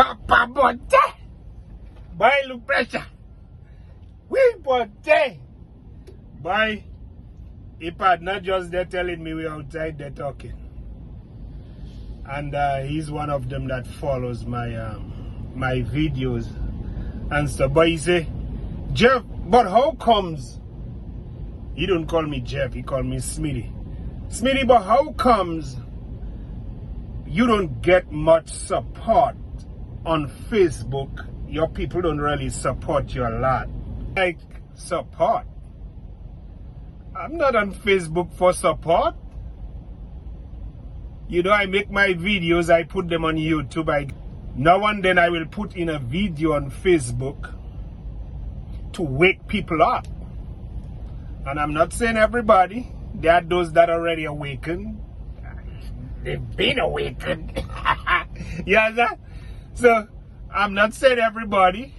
Papa Bote. Boy, look pressure. We Bote. Boy, Ipad not just there telling me we outside, they're talking. And he's one of them that follows my my videos and stuff. But he say, Jeff, but how comes, he don't call me Jeff, he call me Smitty. Smitty, but how comes you don't get much support on Facebook? Your people don't really support you a lot. Like, support? I'm not on Facebook for support. You know, I make my videos, I put them on YouTube. Now and then I will put in a video on Facebook to wake people up. And I'm not saying everybody. There are those that are already awakened. They've been awakened. Yeah, so I'm not saying everybody,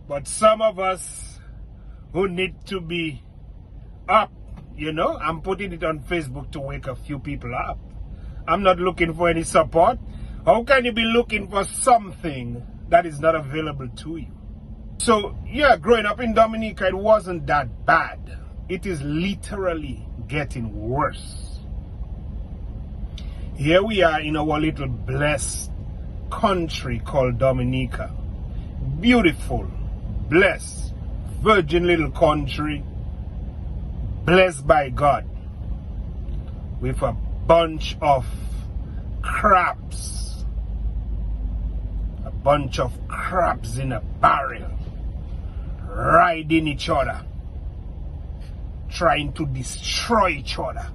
but some of us who need to be up, you know, I'm putting it on Facebook to wake a few people up. I'm not looking for any support. How can you be looking for something that is not available to you? So, yeah, growing up in Dominica, it wasn't that bad. It is literally getting worse. Here we are in our little blessed country called Dominica. Beautiful, blessed, virgin little country, blessed by God, with a bunch of crabs. A bunch of crabs in a barrel, riding each other, trying to destroy each other.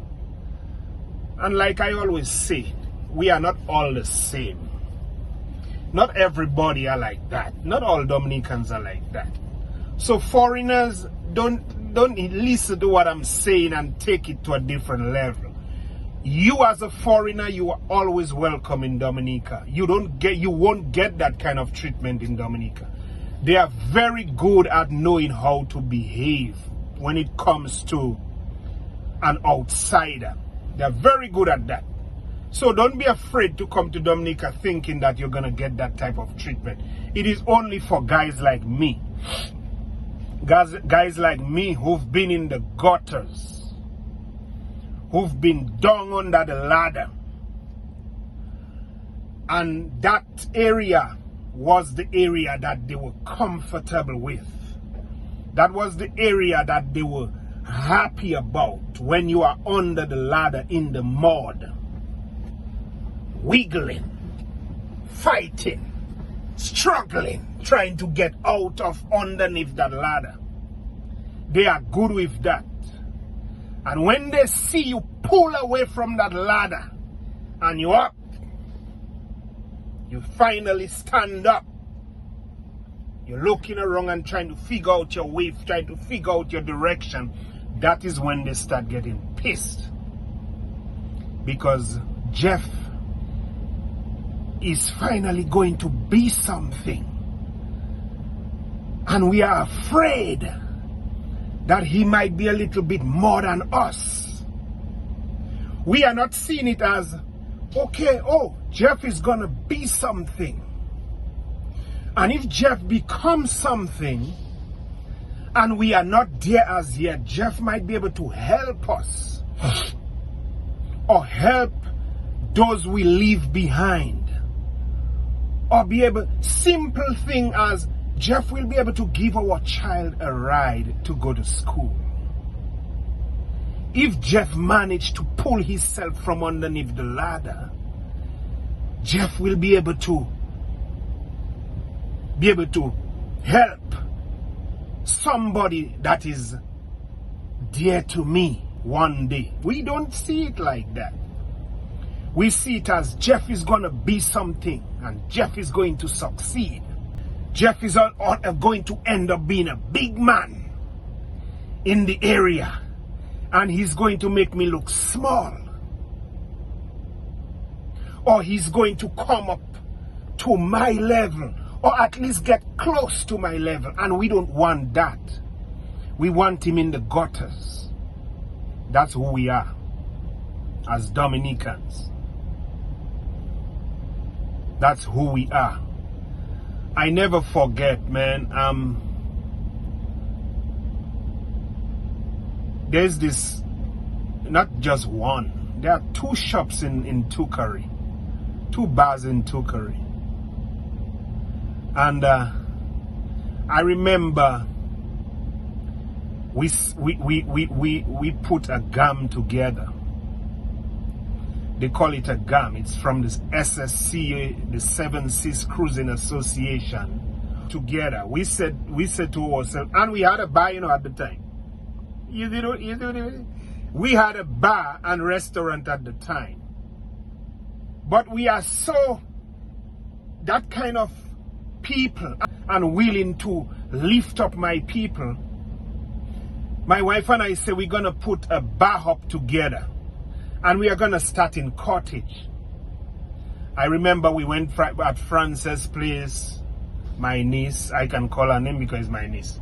And like I always say, we are not all the same. Not everybody are like that. Not all Dominicans are like that. So foreigners, don't listen to what I'm saying and take it to a different level. You as a foreigner, you are always welcome in Dominica. You won't get that kind of treatment in Dominica. They are very good at knowing how to behave when it comes to an outsider. They're very good at that. So don't be afraid to come to Dominica thinking that you're going to get that type of treatment. It is only for guys like me. Guys like me who've been in the gutters, who've been down under the ladder. And that area was the area that they were comfortable with. That was the area that they were happy about when you are under the ladder in the mud, wiggling, fighting, struggling, trying to get out of underneath that ladder. They are good with that. And when they see you pull away from that ladder and you're up, you finally stand up. You're looking around and trying to figure out your way, trying to figure out your direction. That is when they start getting pissed. Because Jeff is finally going to be something. And we are afraid that he might be a little bit more than us. We are not seeing it as, okay, oh, Jeff is going to be something. And if Jeff becomes something, and we are not there as yet, Jeff might be able to help us. Or help those we leave behind. Or be able, simple thing as, Jeff will be able to give our child a ride to go to school. If Jeff managed to pull himself from underneath the ladder, Jeff will be able to help somebody that is dear to me one day. We don't see it like that. We see it as Jeff is going to be something and Jeff is going to succeed. Jeff is going to end up being a big man in the area, and he's going to make me look small. Or he's going to come up to my level, or at least get close to my level, and we don't want that. We want him in the gutters. That's who we are as Dominicans. That's who we are. I never forget, man. There's this, not just one. There are two shops in Tukari, two bars in Tukari, and I remember we put a gum together. They call it a gum. It's from this SSC, the Seven Seas Cruising Association. Together, we said to ourselves, and we had a bar, at the time. We had a bar and restaurant at the time. But we are so that kind of people and willing to lift up my people. My wife and I say we're gonna put a bar up together. And we are going to start in Cottage. I remember we went at Frances' place, my niece. I can call her name because it's my niece.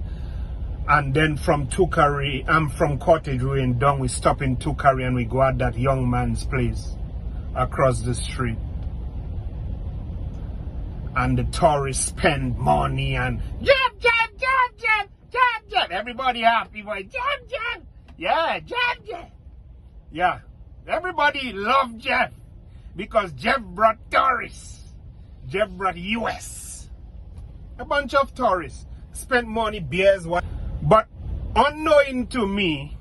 And then from Tukari, from Cottage, we went down. We stop in Tukari and we go at that young man's place across the street. And the tourists spend money and jab. Everybody happy, boy. Jab. Yeah, jab. Yeah. Everybody loved Jeff because Jeff brought tourists. Jeff brought US. A bunch of tourists. Spent money, beers, what. But unknowing to me,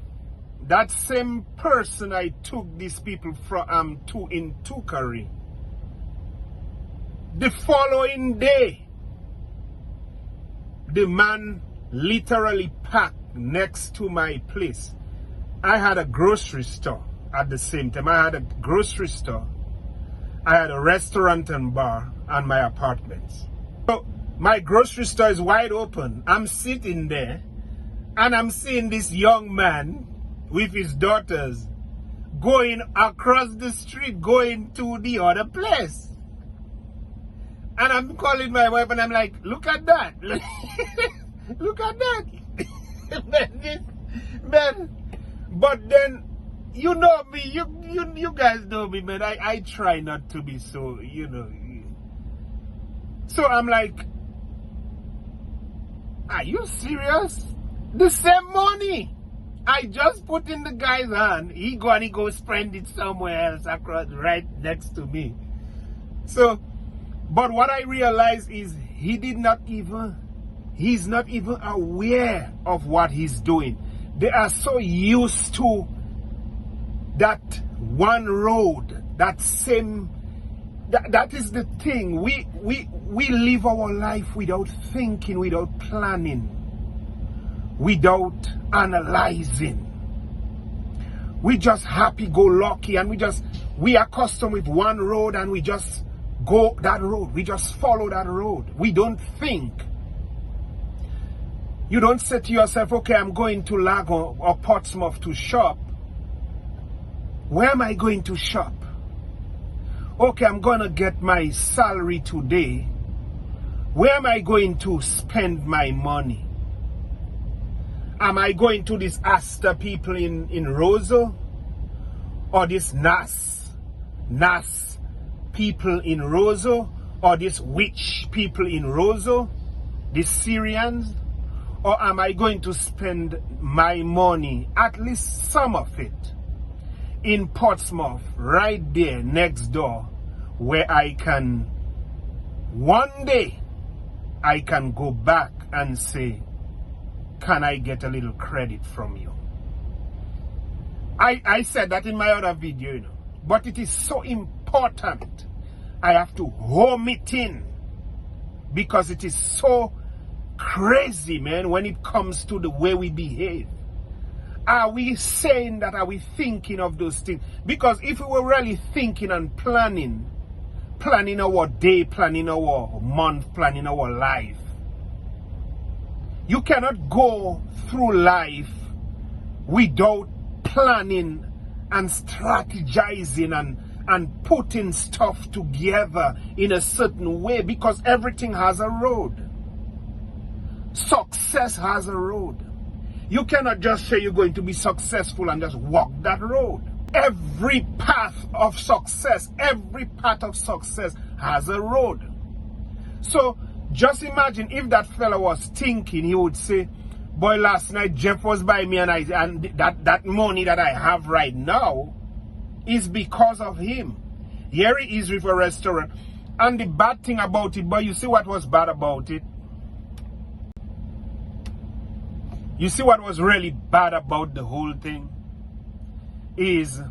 that same person I took these people from to in Tukari, the following day, the man literally parked next to my place. I had a grocery store. At the same time, I had a grocery store, I had a restaurant and bar, and my apartments. So my grocery store is wide open. I'm sitting there, and I'm seeing this young man with his daughters going across the street, going to the other place. And I'm calling my wife, and I'm like, look at that. Look at that. man. But then, you know me, you guys know me, man. I try not to be so, So I'm like, are you serious? The same money I just put in the guy's hand, he go spend it somewhere else across, right next to me. So, but what I realized is he's not even aware of what he's doing. They are so used to that one road, that is the thing. We live our life without thinking, without planning, without analyzing. We just happy-go-lucky, and we are accustomed with one road, and we just go that road. We just follow that road. We don't think. You don't say to yourself, okay, I'm going to Lago or Portsmouth to shop. Where am I going to shop? Okay, I'm going to get my salary today. Where am I going to spend my money? Am I going to this Asta people in Roseau? Or this Nas people in Roseau? Or this witch people in Roseau? The Syrians? Or am I going to spend my money, at least some of it, in Portsmouth, right there next door, where I can, one day, I can go back and say, can I get a little credit from you? I said that in my other video, but it is so important. I have to home it in because it is so crazy, man, when it comes to the way we behave. Are we saying that? Are we thinking of those things? Because if we were really thinking and planning our day, planning our month, planning our life, you cannot go through life without planning and strategizing and putting stuff together in a certain way, because everything has a road. Success has a road. You cannot just say you're going to be successful and just walk that road. Every path of success has a road. So Just imagine if that fella was thinking, he would say, boy, last night Jeff was by me and that money that I have right now is because of him. Here he is with a restaurant. And the bad thing about it, but you see what was bad about it? You see what was really bad about the whole thing? Is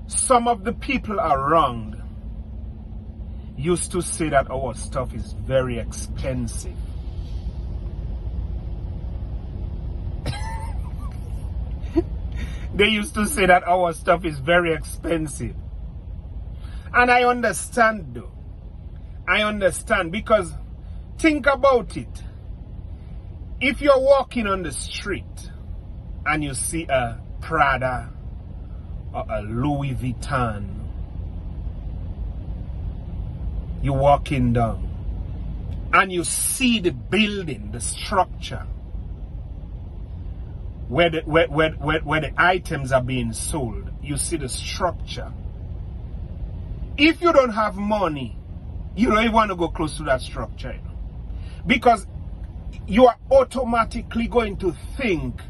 some of the people around used to say that our stuff is very expensive. They used to say that our stuff is very expensive. And I understand though. I understand, because think about it. If you're walking on the street and you see a Prada or a Louis Vuitton, you're walking down and you see the building, the structure, where the items are being sold, you see the structure. If you don't have money, you don't even want to go close to that structure, you know? Because you are automatically going to think,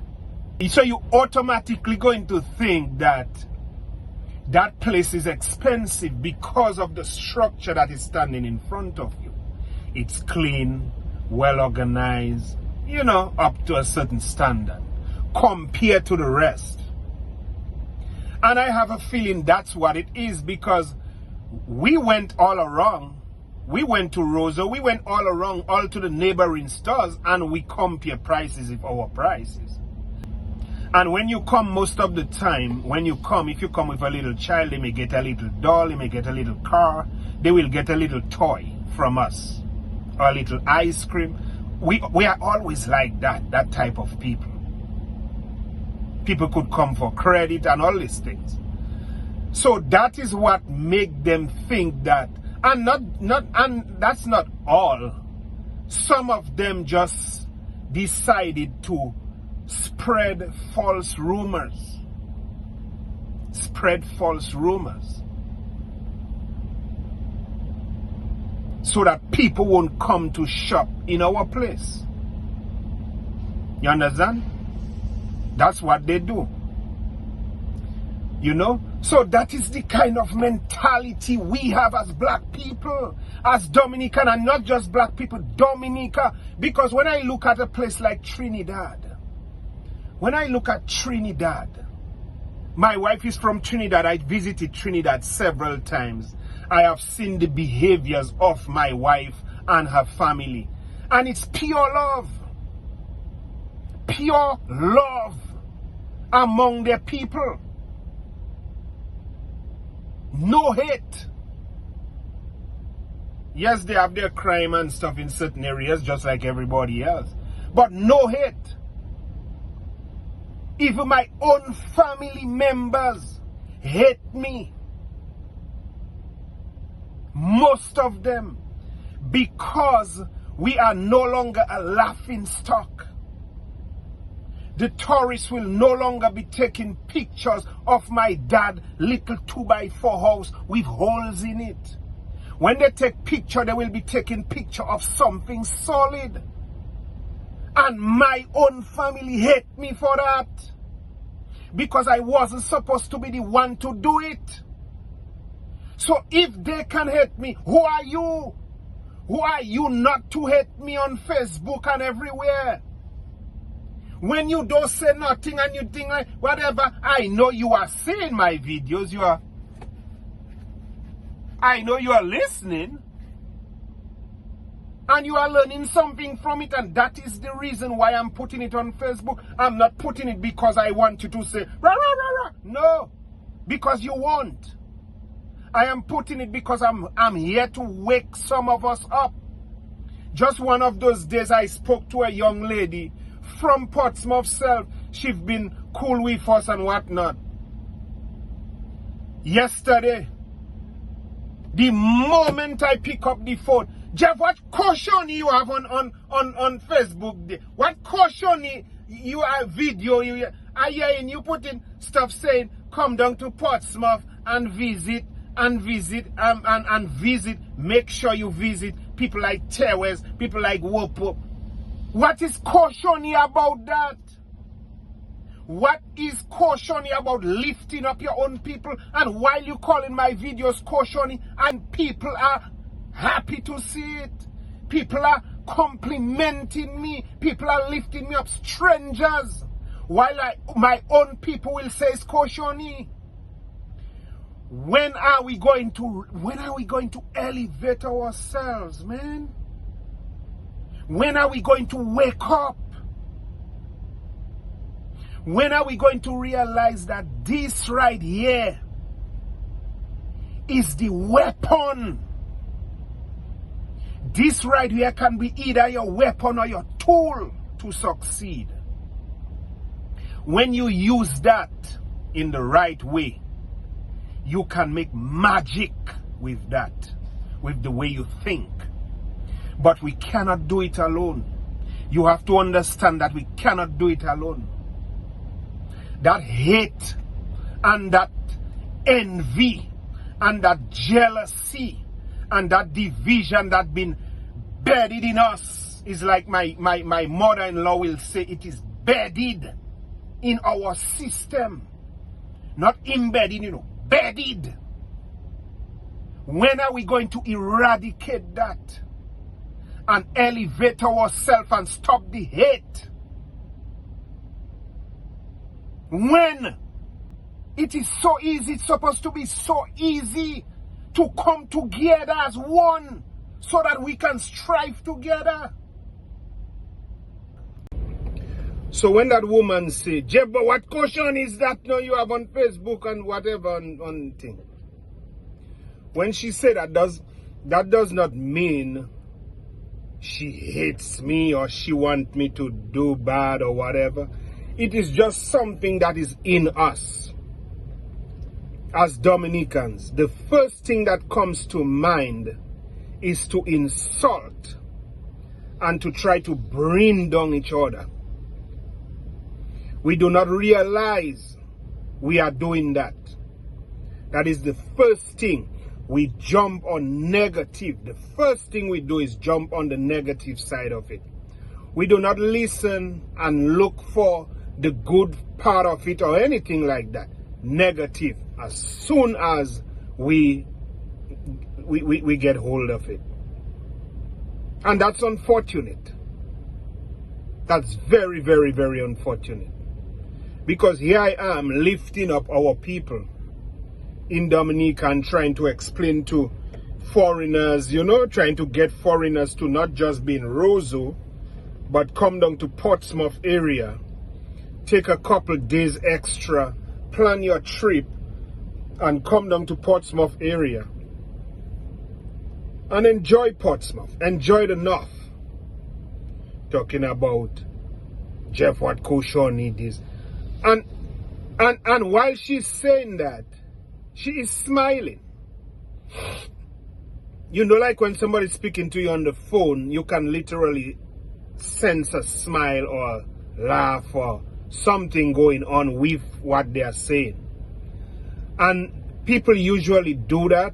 so you automatically going to think that that place is expensive because of the structure that is standing in front of you. It's clean, well organized, you know, up to a certain standard compared to the rest. And I have a feeling that's what it is, because we went all around. We went to Rosa, we went all around, all to the neighboring stores, and we compare prices with our prices. And when you come, most of the time, when you come, if you come with a little child, they may get a little doll, they may get a little car, they will get a little toy from us, or a little ice cream. We are always like that type of people. People could come for credit and all these things. So that is what make them think that, and that's not all. Some of them just decided to spread false rumors. Spread false rumors. So that people won't come to shop in our place. You understand? That's what they do. You know? So that is the kind of mentality we have as black people, as Dominican, and not just black people, Dominica. Because when I look at a place like Trinidad, when I look at Trinidad, my wife is from Trinidad. I visited Trinidad several times. I have seen the behaviors of my wife and her family. And it's pure love. Pure love among their people. No hate. Yes, they have their crime and stuff in certain areas, just like everybody else. But no hate. Even my own family members hate me. Most of them. Because we are no longer a laughing stock. The tourists will no longer be taking pictures of my dad little 2x4 house with holes in it. When they take picture, they will be taking picture of something solid. And my own family hate me for that. Because I wasn't supposed to be the one to do it. So if they can hate me, who are you? Who are you not to hate me on Facebook and everywhere? When you don't say nothing and you think like whatever, I know you are seeing my videos. I know you are listening. And you are learning something from it, and that is the reason why I'm putting it on Facebook. I'm not putting it because I want you to say, rah, rah, rah, rah. No, because you won't. I am putting it because I'm here to wake some of us up. Just one of those days I spoke to a young lady from Portsmouth self. She's been cool with us and whatnot. Yesterday, the moment I pick up the phone, Jeff, what Coshonie you have on Facebook? What Coshonie you have video? I hearing you putting stuff saying, come down to Portsmouth and visit, and visit. Make sure you visit people like Tewes, people like Wopo. What is Coshonie about that? What is Coshonie about lifting up your own people? And while you calling my videos Coshonie, and people are happy to see it. People are complimenting me. People are lifting me up. Strangers. While my own people will say it's Coshonie. When are we going to elevate ourselves, man? When are we going to wake up? When are we going to realize that this right here is the weapon? This right here can be either your weapon or your tool to succeed. When you use that in the right way, you can make magic with that, with the way you think. But we cannot do it alone. You have to understand that we cannot do it alone. That hate and that envy and that jealousy and that division that been bedded in us is like my mother-in-law will say, it is bedded in our system. Not embedded, bedded. When are we going to eradicate that and elevate ourselves and stop the hate? When? It is so easy. It's supposed to be so easy to come together as one so that we can strive together. So when that woman say, Jeff, but what caution is that now you have on Facebook and whatever on thing? When she said that does not mean she hates me or she wants me to do bad or whatever. It is just something that is in us. As Dominicans, the first thing that comes to mind is to insult and to try to bring down each other. We do not realize we are doing that. That is the first thing. We jump on negative. The first thing we do is jump on the negative side of it. We do not listen and look for the good part of it or anything like that. Negative. As soon as we get hold of it. And that's unfortunate. That's very, very, very unfortunate. Because here I am lifting up our people in Dominica and trying to explain to foreigners, trying to get foreigners to not just be in Roseau, but come down to Portsmouth area. Take a couple days extra, plan your trip, and come down to Portsmouth area. And enjoy Portsmouth. Enjoy the North. Talking about Jeff, what Coshonie is. And while she's saying that, she is smiling. Like when somebody's speaking to you on the phone, you can literally sense a smile or laugh or something going on with what they are saying. And people usually do that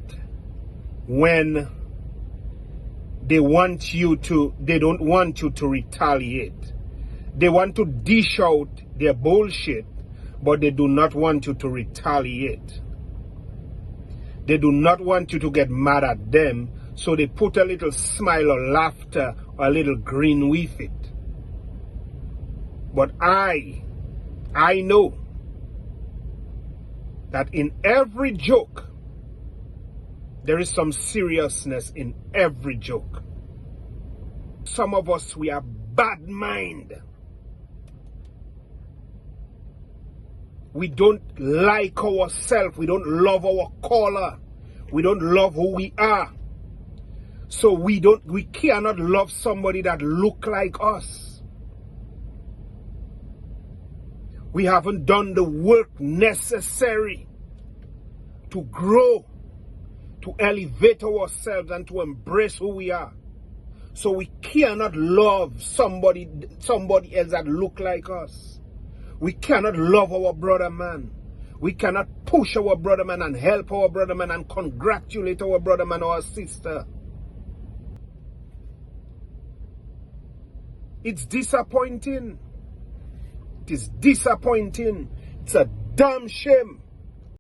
when they don't want you to retaliate. They want to dish out their bullshit, but they do not want you to retaliate. They do not want you to get mad at them, so they put a little smile or laughter or a little grin with it. But I know that in every joke, there is some seriousness in every joke. Some of us, we are bad mind. We don't like ourselves. We don't love our color. We don't love who we are. So we cannot love somebody that look like us. We haven't done the work necessary to grow, to elevate ourselves and to embrace who we are. So we cannot love somebody else that look like us. We cannot love our brother man. We cannot push our brother man and help our brother man and congratulate our brother man or our sister. It's disappointing. It is disappointing. It's a damn shame.